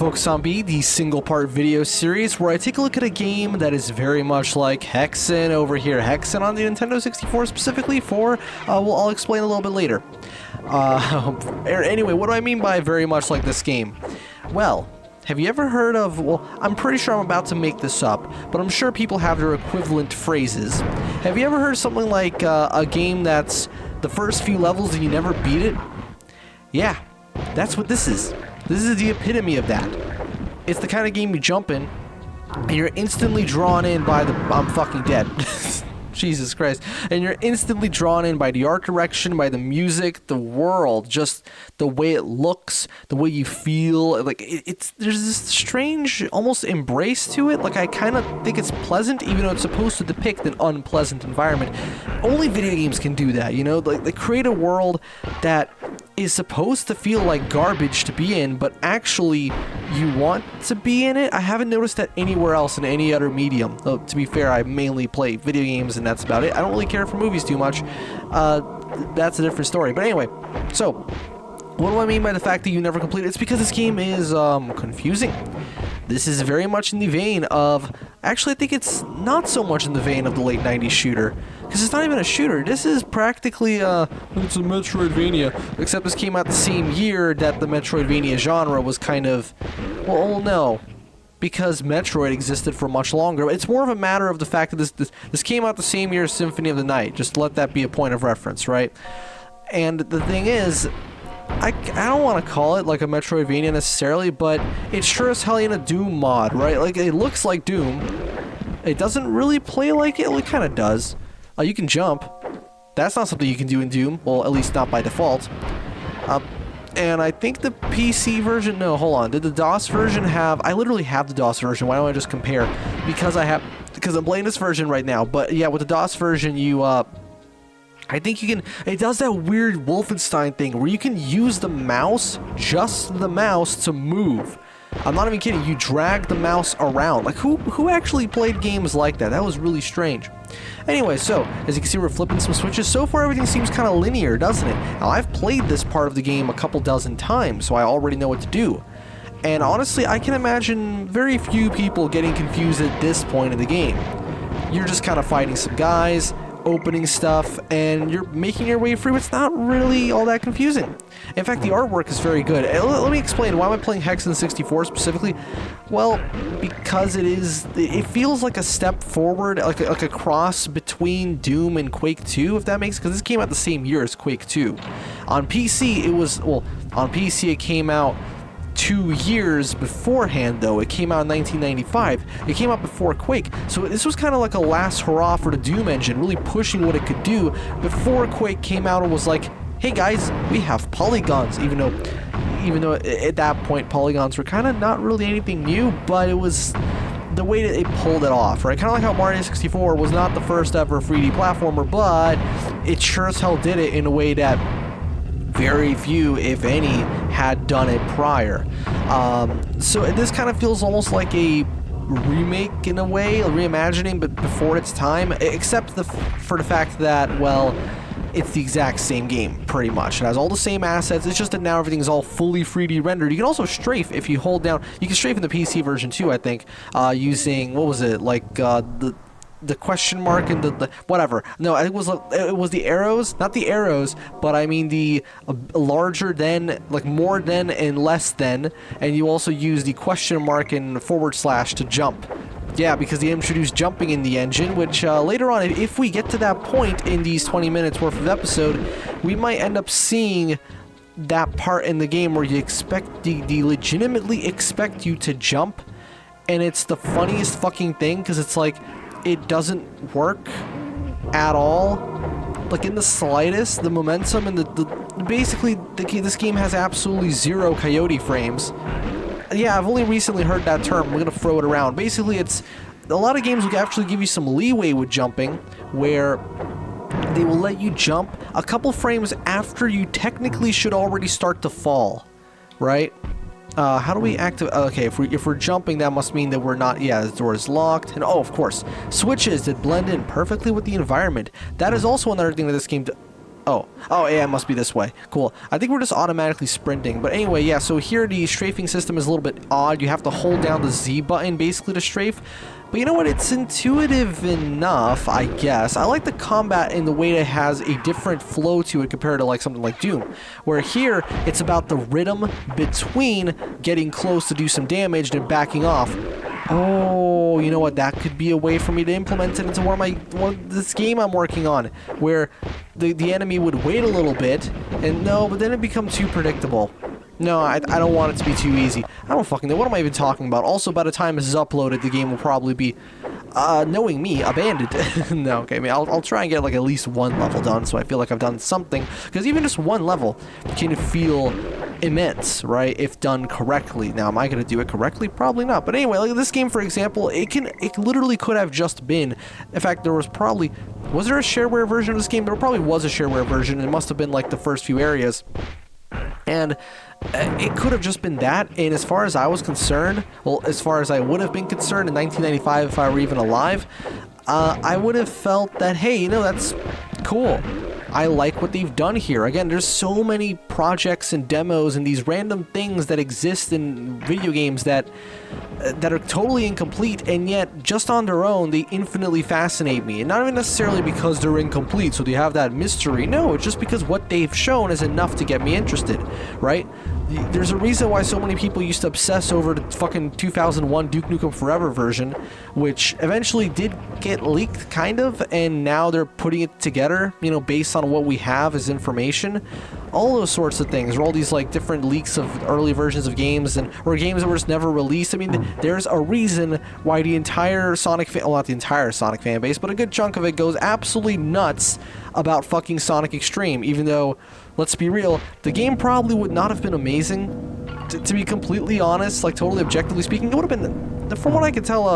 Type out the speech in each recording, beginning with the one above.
Focus on B, the single-part video series where I take a look at a game that is very much like Hexen over here. Hexen on the Nintendo 64 specifically for, well, I'll explain a little bit later. Anyway, what do I mean by very much like this game? Well, have you ever heard of, well, I'm pretty sure I'm about to make this up, but I'm sure people have their equivalent phrases. Have you ever heard something like a game that's the first few levels and you never beat it? Yeah, that's what this is. This is the epitome of that. It's the kind of game you jump in, and you're instantly drawn in by the... I'm fucking dead. Jesus Christ. And you're instantly drawn in by the art direction, by the music, the world, just the way it looks, the way you feel. Like, there's this strange, almost embrace to it. Like, I kind of think it's pleasant, even though it's supposed to depict an unpleasant environment. Only video games can do that, you know? Like, they create a world that is supposed to feel like garbage to be in, but actually you want to be in it. I haven't noticed that anywhere else in any other medium. Though, to be fair, I mainly play video games and that's about it. I don't really care for movies too much. That's a different story. But anyway, so what do I mean by the fact that you never complete it? It's because this game is confusing. This is very much in the vein of... Actually, I think it's not so much in the vein of the late 90s shooter. Because it's not even a shooter. This is practically it's a Metroidvania. Except this came out the same year that the Metroidvania genre was kind of... Well, no. Because Metroid existed for much longer. It's more of a matter of the fact that this came out the same year as Symphony of the Night. Just let that be a point of reference, right? And the thing is... I don't want to call it like a Metroidvania necessarily, but it's sure as hell in a Doom mod, right? Like, it looks like Doom. It doesn't really play like it. Well, it kind of does. You can jump. That's not something you can do in Doom. Well, at least not by default. And I think the PC version... No, hold on. Did the DOS version have... I literally have the DOS version. Why don't I just compare? Because I'm playing this version right now. But yeah, with the DOS version, you... I think you can... It does that weird Wolfenstein thing where you can use the mouse, just the mouse, to move. I'm not even kidding. You drag the mouse around. Like, who actually played games like that? That was really strange. Anyway, so, as you can see, we're flipping some switches. So far, everything seems kind of linear, doesn't it? Now, I've played this part of the game a couple dozen times, so I already know what to do. And honestly, I can imagine very few people getting confused at this point of the game. You're just kind of fighting some guys, opening stuff, and you're making your way through. It's not really all that confusing. In fact, the artwork is very good. Let me explain. Why am I playing Hexen 64 specifically? Well, because it feels like a step forward, like a cross between Doom and Quake 2, if that makes... Because this came out the same year as Quake 2. On PC, it came out 2 years beforehand, though. It came out in 1995. It came out before Quake. So this was kind of like a last hurrah for the Doom engine, really pushing what it could do before Quake came out and was like, hey guys, we have polygons, even though at that point polygons were kind of not really anything new, but it was the way that they pulled it off, right? Kind of like how Mario 64 was not the first ever 3D platformer, but it sure as hell did it in a way that very few, if any, had done it prior. So this kind of feels almost like a remake in a way, a reimagining, but before its time, except for the fact that, well, it's the exact same game, pretty much. It has all the same assets, it's just that now everything's all fully 3D rendered. You can also strafe if you hold down... You can strafe in the PC version too, I think, using, what was it, like, the question mark and the whatever. No, I think it was the arrows, not the arrows, but I mean the larger than, like more than and less than, and you also use the question mark and / to jump. Yeah, because they introduced jumping in the engine, which later on, if we get to that point in these 20 minutes worth of episode, we might end up seeing that part in the game where you expect they legitimately expect you to jump, and it's the funniest fucking thing because it's like it doesn't work at all, like in the slightest. The momentum and this game has absolutely zero coyote frames. Yeah, I've only recently heard that term. We're gonna throw it around. Basically, it's a lot of games will actually give you some leeway with jumping, where they will let you jump a couple frames after you technically should already start to fall, right? How do we activate? Okay, if we're jumping, that must mean that we're not. Yeah, the door is locked, and oh, of course, switches that blend in perfectly with the environment. That is also another thing that this game Oh, yeah, it must be this way. Cool. I think we're just automatically sprinting. But anyway, yeah, so here the strafing system is a little bit odd. You have to hold down the Z button, basically, to strafe. But you know what? It's intuitive enough, I guess. I like the combat in the way that it has a different flow to it compared to, like, something like Doom. Where here, it's about the rhythm between getting close to do some damage and backing off. Oh, you know what? That could be a way for me to implement it into this game I'm working on, where the enemy would wait a little bit, and no, but then it becomes too predictable. No, I don't want it to be too easy. I don't fucking know. What am I even talking about? Also, by the time this is uploaded, the game will probably be, knowing me, abandoned. No, okay, I mean, I'll try and get, like, at least one level done, so I feel like I've done something. Because even just one level can feel immense, right, if done correctly. Now, am I going to do it correctly? Probably not. But anyway, like this game, for example, it literally could have just been, in fact, there was there a shareware version of this game? There probably was a shareware version. It must have been, like, the first few areas. And it could have just been that, and as far as I was concerned, well, as far as I would have been concerned in 1995 if I were even alive, I would have felt that, hey, you know, that's cool. I like what they've done here. Again, there's so many projects and demos and these random things that exist in video games that are totally incomplete, and yet just on their own they infinitely fascinate me. And not even necessarily because they're incomplete so they have that mystery. No, it's just because what they've shown is enough to get me interested, right? There's a reason why so many people used to obsess over the fucking 2001 Duke Nukem Forever version, which eventually did get leaked, kind of, and now they're putting it together, you know, based on what we have as information. All those sorts of things, or all these, like, different leaks of early versions of games, or games that were just never released. I mean, there's a reason why the entire Sonic well, not the entire Sonic fan base, but a good chunk of it goes absolutely nuts about fucking Sonic Extreme, even though, let's be real, the game probably would not have been amazing, to be completely honest, like, totally objectively speaking. It would have been, from what I could tell,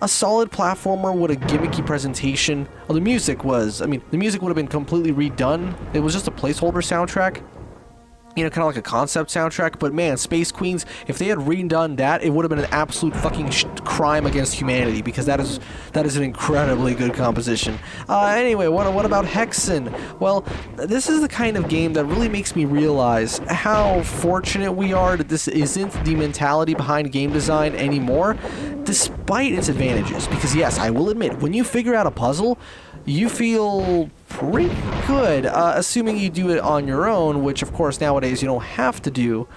a solid platformer with a gimmicky presentation. Well, the music was, I mean, the music would have been completely redone. It was just a placeholder soundtrack. You know, kind of like a concept soundtrack, but man, Space Queens, if they had redone that, it would have been an absolute fucking crime against humanity, because that is an incredibly good composition. Anyway, what about Hexen? Well, this is the kind of game that really makes me realize how fortunate we are that this isn't the mentality behind game design anymore, despite its advantages. Because yes, I will admit, when you figure out a puzzle, you feel pretty good, assuming you do it on your own, which of course nowadays you don't have to do.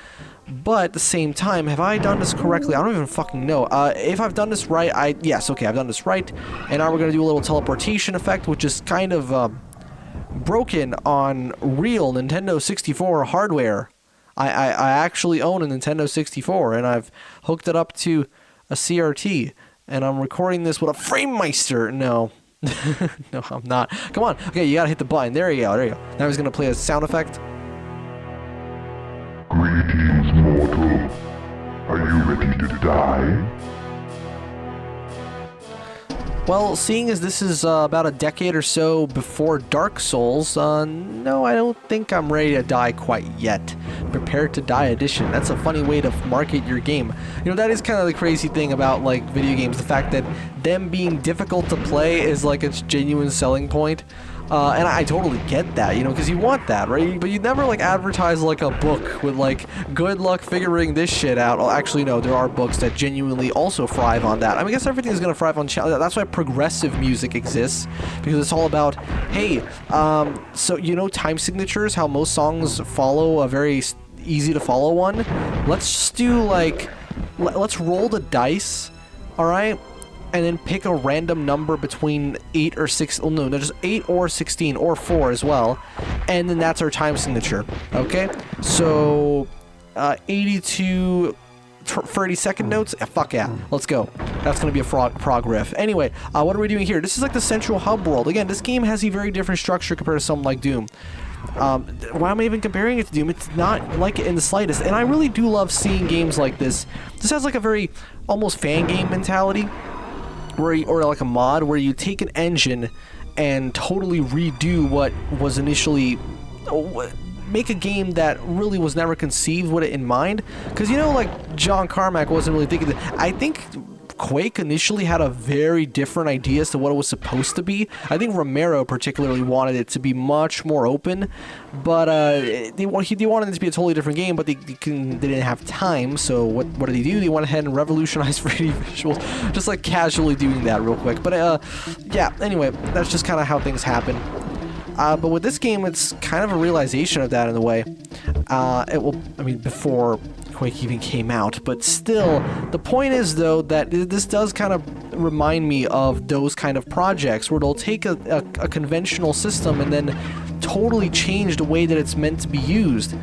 But at the same time, have I done this correctly? I don't even fucking know. If I've done this right, yes, okay, I've done this right. And now we're going to do a little teleportation effect, which is kind of broken on real Nintendo 64 hardware. I actually own a Nintendo 64, and I've hooked it up to a CRT, and I'm recording this with a FrameMeister. No. No, I'm not. Come on. Okay, you gotta hit the button. There you go. There you go. Now he's gonna play a sound effect. Greetings, mortal. Are you ready to die? Well, seeing as this is about a decade or so before Dark Souls, no, I don't think I'm ready to die quite yet. Prepare to Die edition. That's a funny way to market your game. You know, that is kind of the crazy thing about, like, video games. The fact that them being difficult to play is, like, its genuine selling point. And I totally get that, you know, because you want that, right? But you never, like, advertise, like, a book with, like, good luck figuring this shit out. Well, actually, no, there are books that genuinely also thrive on that. I mean, I guess everything's going to thrive on that's why progressive music exists, because it's all about, hey, so, you know, time signatures, how most songs follow a very easy to follow one? Let's just do, like, let's roll the dice, all right? And then pick a random number between 8 or 6, oh no, just 8 or 16, or 4 as well, and then that's our time signature, okay? So, 82 30-second notes? Fuck yeah, let's go. That's gonna be a prog riff. Anyway, what are we doing here? This is like the central hub world. Again, this game has a very different structure compared to something like Doom. Why am I even comparing it to Doom? It's not like it in the slightest, and I really do love seeing games like this. This has like a very almost fan game mentality, or like a mod where you take an engine and totally redo what was initially, make a game that really was never conceived with it in mind. Because, you know, like, John Carmack wasn't really thinking that. I think Quake initially had a very different idea as to what it was supposed to be. I think Romero particularly wanted it to be much more open, but they wanted it to be a totally different game, but they didn't have time, so what did they do? They went ahead and revolutionized 3D visuals, just like casually doing that real quick. But yeah, anyway, that's just kind of how things happen. But with this game, it's kind of a realization of that in a way. Before Quake even came out, but still, the point is, though, that this does kind of remind me of those kind of projects where they'll take a conventional system and then totally change the way that it's meant to be used.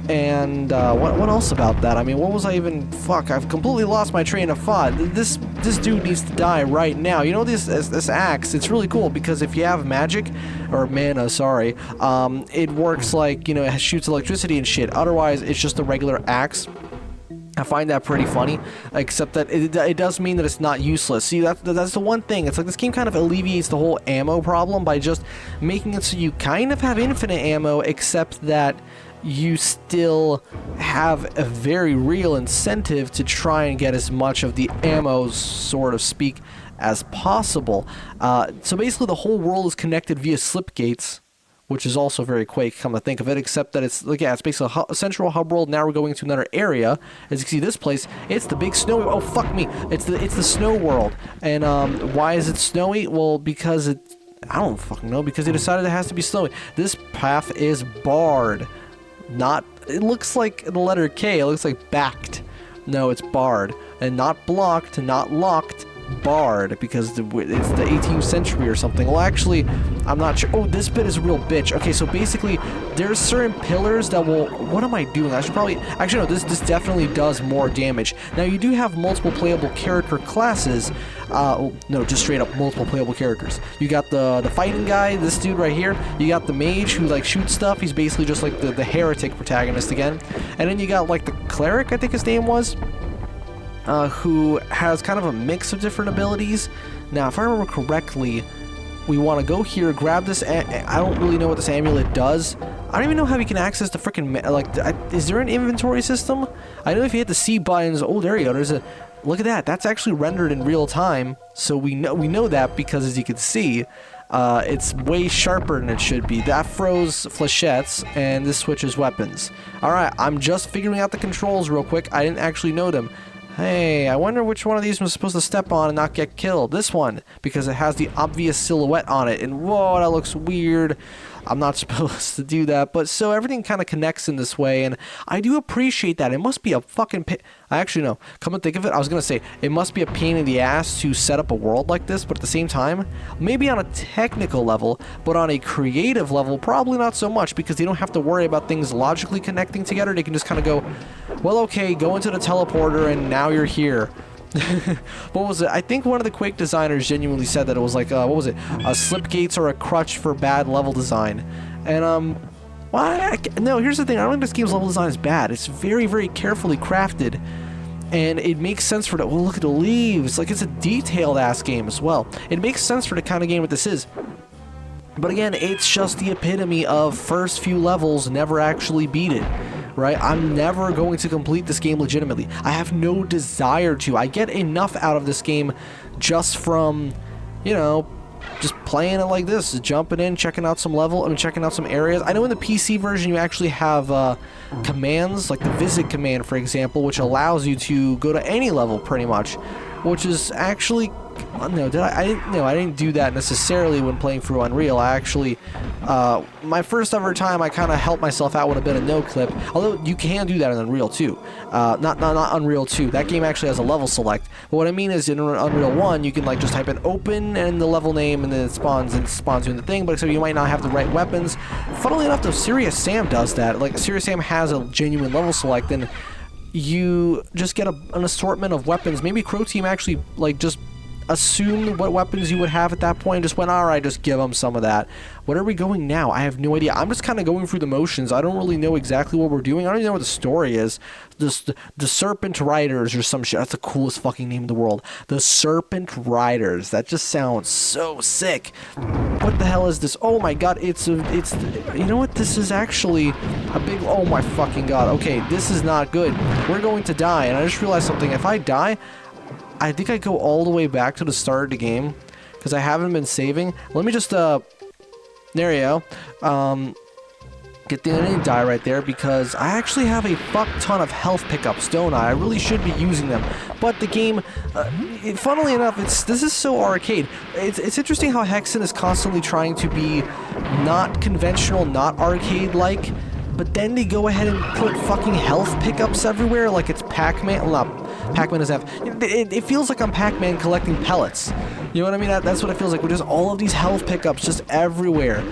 And what else about that? I mean, what was I even... Fuck, I've completely lost my train of thought. This dude needs to die right now. You know, this axe, it's really cool because if you have magic, or mana, sorry, it works like, you know, it shoots electricity and shit. Otherwise, it's just a regular axe. I find that pretty funny, except that it does mean that it's not useless. See, that's the one thing. It's like this game kind of alleviates the whole ammo problem by just making it so you kind of have infinite ammo, except that you still have a very real incentive to try and get as much of the ammo, so to speak, as possible. So basically the whole world is connected via slip gates, which is also very Quake, come to think of it, except that it's, like, yeah, it's basically a central hub world. Now we're going to another area. As you can see, this place, it's the big snowy... Oh, fuck me. It's the snow world. And why is it snowy? Well, because it... I don't fucking know. Because they decided it has to be snowy. This path is barred. Not... It looks like the letter K. It looks like backed. No, it's barred. And not blocked, not locked, barred, because it's the 18th century or something. Well, actually, I'm not sure. Oh, this bit is a real bitch. Okay, so basically, there's certain pillars that will... What am I doing? I should probably... Actually, no, this definitely does more damage. Now, you do have multiple playable character classes. No, just straight up multiple playable characters. You got the fighting guy, this dude right here. You got the mage who, like, shoots stuff. He's basically just like the heretic protagonist again. And then you got, like, the cleric, I think his name was, who has kind of a mix of different abilities. Now, if I remember correctly, we want to go here, grab this... I don't really know what this amulet does. I don't even know how we can access the freaking... is there an inventory system? I know if you hit the C buttons... Oh, there you go. There's a... Look at that. That's actually rendered in real time. So we know that because, as you can see, it's way sharper than it should be. That froze flechettes, and this switches weapons. Alright, I'm just figuring out the controls real quick. I didn't actually know them. Hey, I wonder which one of these was supposed to step on and not get killed. This one, because it has the obvious silhouette on it. And whoa, that looks weird. I'm not supposed to do that. But so everything kind of connects in this way. And I do appreciate that. It must be a fucking actually, no. Come and think of it, I was going to say, it must be a pain in the ass to set up a world like this. But at the same time, maybe on a technical level, but on a creative level, probably not so much. Because they don't have to worry about things logically connecting together. They can just kind of go, well, okay, go into the teleporter and now you're here. What was it? I think one of the Quake designers genuinely said that it was like, what was it? Slip gates are a crutch for bad level design. And, no, here's the thing. I don't think this game's level design is bad. It's very, very carefully crafted. And it makes sense for the... Well, look at the leaves. Like, it's a detailed-ass game as well. It makes sense for the kind of game that this is. But again, it's just the epitome of first few levels, never actually beat it. Right? I'm never going to complete this game legitimately. I have no desire to. I get enough out of this game just from, you know, just playing it like this, jumping in, checking out some checking out some areas. I know in the PC version you actually have commands, like the visit command, for example, which allows you to go to any level pretty much, which is actually... No, I didn't do that necessarily when playing through Unreal. I actually, my first ever time, I kind of helped myself out with a bit of no-clip. Although you can do that in Unreal 2. Not Unreal 2. That game actually has a level select. But what I mean is in Unreal 1, you can like just type in open and the level name, and then it spawns you in the thing. But except you might not have the right weapons. Funnily enough, though, Serious Sam does that. Like Serious Sam has a genuine level select, and you just get an assortment of weapons. Maybe Crow Team actually like just assumed what weapons you would have at that point and just went, alright, just give them some of that. Where are we going now? I have no idea. I'm just kind of going through the motions. I don't really know exactly what we're doing. I don't even know what the story is. The Serpent Riders or some shit. That's the coolest fucking name in the world. The Serpent Riders. That just sounds so sick. What the hell is this? Oh my god, it's you know what? This is actually a big... Oh my fucking god. Okay, this is not good. We're going to die, and I just realized something. If I die... I think I go all the way back to the start of the game because I haven't been saving. Let me just, there you go. Get the enemy die right there because I actually have a fuck ton of health pickups, don't I? I really should be using them. But the game, funnily enough, this is so arcade. It's interesting how Hexen is constantly trying to be not conventional, not arcade-like, but then they go ahead and put fucking health pickups everywhere like it's Pac-Man. Well, not Pac-Man doesn't have... It feels like I'm Pac-Man collecting pellets. You know what I mean? That's what it feels like. With just all of these health pickups just everywhere.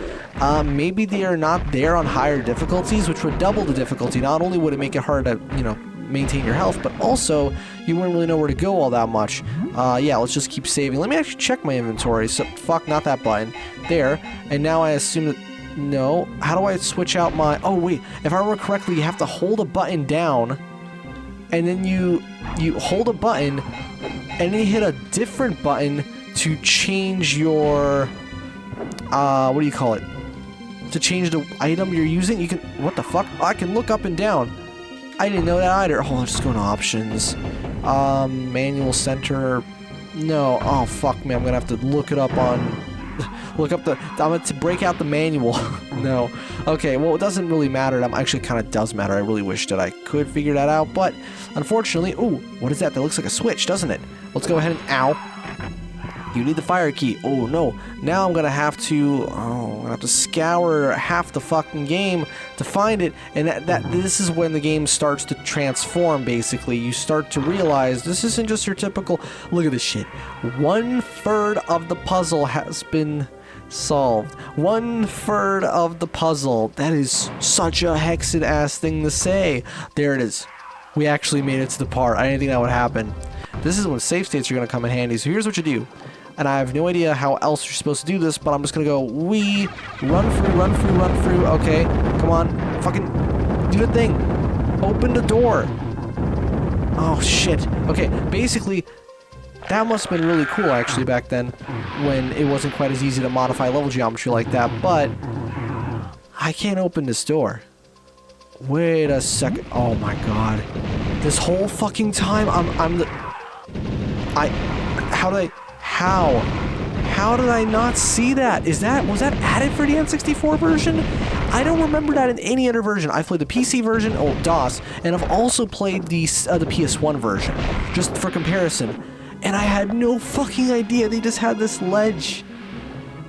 Maybe they are not there on higher difficulties, which would double the difficulty. Not only would it make it hard to, you know, maintain your health, but also you wouldn't really know where to go all that much. Yeah, let's just keep saving. Let me actually check my inventory. So, fuck, not that button. There. And now I assume that... No. How do I switch out my... Oh, wait. If I remember correctly, you have to hold a button down, and then you hold a button, and then you hit a different button to change your... what do you call it? To change the item you're using, you can... What the fuck? I can look up and down. I didn't know that either. Oh, let's go to options. Manual center. No. Oh, fuck me. I'm gonna have to look it up on... Look up the... I'm going to break out the manual. No. Okay, well, it doesn't really matter. That actually kind of does matter. I really wish that I could figure that out, but unfortunately... Ooh, what is that? That looks like a switch, doesn't it? Let's go ahead and... Ow. You need the fire key. Oh, no. Now I'm gonna have to... Oh, I'm gonna have to scour half the fucking game to find it. And this is when the game starts to transform, basically. You start to realize this isn't just your typical... Look at this shit. 1/3 of the puzzle has been solved. 1/3 of the puzzle. That is such a Hexen-ass thing to say. There it is. We actually made it to the part. I didn't think that would happen. This is when save states are going to come in handy. So here's what you do. And I have no idea how else you're supposed to do this, but I'm just going to go, run through. Okay, come on. Fucking do the thing. Open the door. Oh, shit. Okay, basically, that must have been really cool, actually, back then, when it wasn't quite as easy to modify level geometry like that, but I can't open this door. Wait a second. Oh, my God. This whole fucking time, How did I not see that? Was that added for the N64 version? I don't remember that in any other version. I've played the PC version, DOS, and I've also played the PS1 version, just for comparison. And I had no fucking idea they just had this ledge.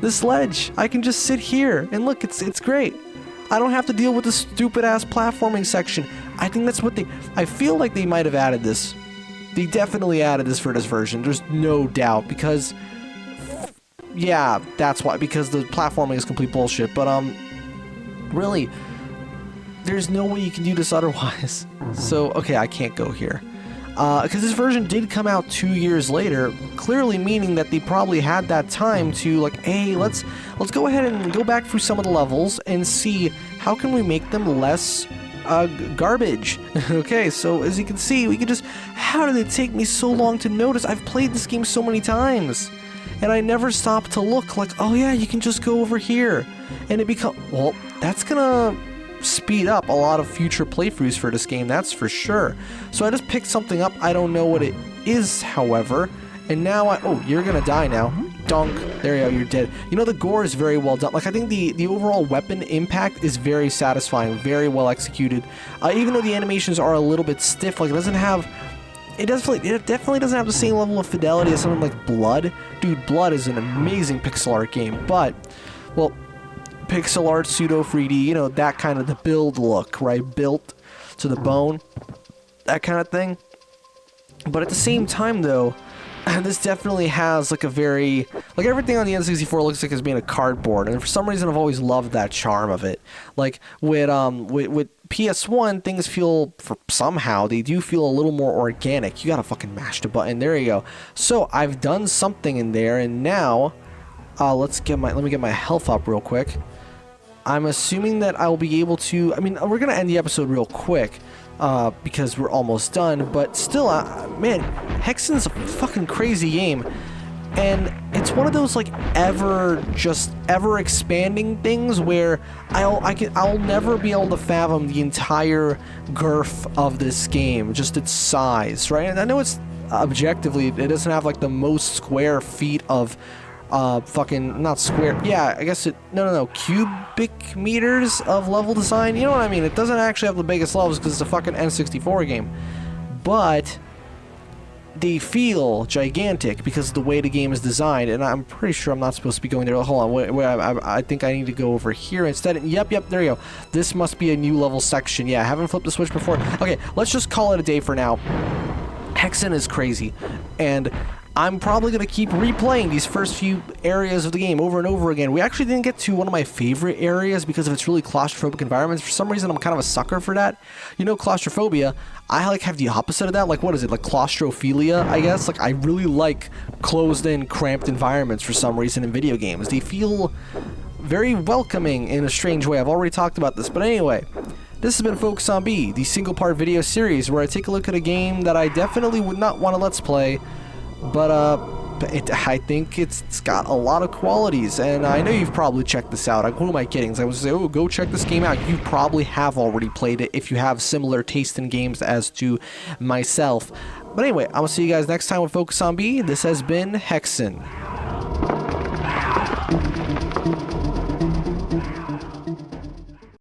This ledge. I can just sit here, and look, it's great. I don't have to deal with the stupid-ass platforming section. I think that's what I feel like they might have added this. They definitely added this for this version. There's no doubt, because... Yeah, that's why. Because the platforming is complete bullshit. But, really, there's no way you can do this otherwise. So, okay, I can't go here. Because this version did come out 2 years later, clearly meaning that they probably had that time to, like, hey, let's go ahead and go back through some of the levels and see how can we make them less... garbage. Okay, so as you can see, we can just... How did it take me so long to notice? I've played this game so many times, and I never stopped to look like, oh yeah, you can just go over here. And it become... Well, that's gonna speed up a lot of future playthroughs for this game, that's for sure. So I just picked something up. I don't know what it is, however. And now oh, you're gonna die now. Dunk. There you go, you're dead. You know, the gore is very well done. Like, I think the overall weapon impact is very satisfying, very well executed. Even though the animations are a little bit stiff, like, it definitely doesn't have the same level of fidelity as something like Blood. Dude, Blood is an amazing pixel art game, but, well, pixel art, pseudo 3D, you know, that kind of the build look, right? Built to the bone, that kind of thing. But at the same time, though, this definitely has, like, a very... Like, everything on the N64 looks like it's made of cardboard, and for some reason I've always loved that charm of it. Like, with PS1, things feel... somehow, they do feel a little more organic. You gotta fucking mash the button. There you go. So, I've done something in there, and now... let me get my health up real quick. I'm assuming that I'll be able to... I mean, we're gonna end the episode real quick. Because we're almost done, but still, man, Hexen's a fucking crazy game, and it's one of those, like, ever expanding things where I'll never be able to fathom the entire girth of this game, just its size, right? And I know it's objectively, it doesn't have like the most square feet of fucking, not square, yeah, I guess no, cubic meters of level design, you know what I mean? It doesn't actually have the biggest levels because it's a fucking N64 game, but they feel gigantic because of the way the game is designed, and I'm pretty sure I'm not supposed to be going there. Hold on, wait, I think I need to go over here instead. Yep, there you go. This must be a new level section. Yeah, I haven't flipped the switch before. Okay, let's just call it a day for now. Hexen is crazy, and I'm probably going to keep replaying these first few areas of the game over and over again. We actually didn't get to one of my favorite areas because of its really claustrophobic environments. For some reason, I'm kind of a sucker for that. You know, claustrophobia, I like have the opposite of that. Like, what is it? Like claustrophilia, I guess? Like, I really like closed-in, cramped environments for some reason in video games. They feel very welcoming in a strange way. I've already talked about this, but anyway. This has been Focus on B, the single-part video series where I take a look at a game that I definitely would not want to let's play, but I think it's got a lot of qualities, and I know you've probably checked this out. Who am I kidding? So I was say, oh, go check this game out. You probably have already played it if you have similar taste in games as to myself. But anyway, I'm gonna see you guys next time with Focus on B. This has been Hexen.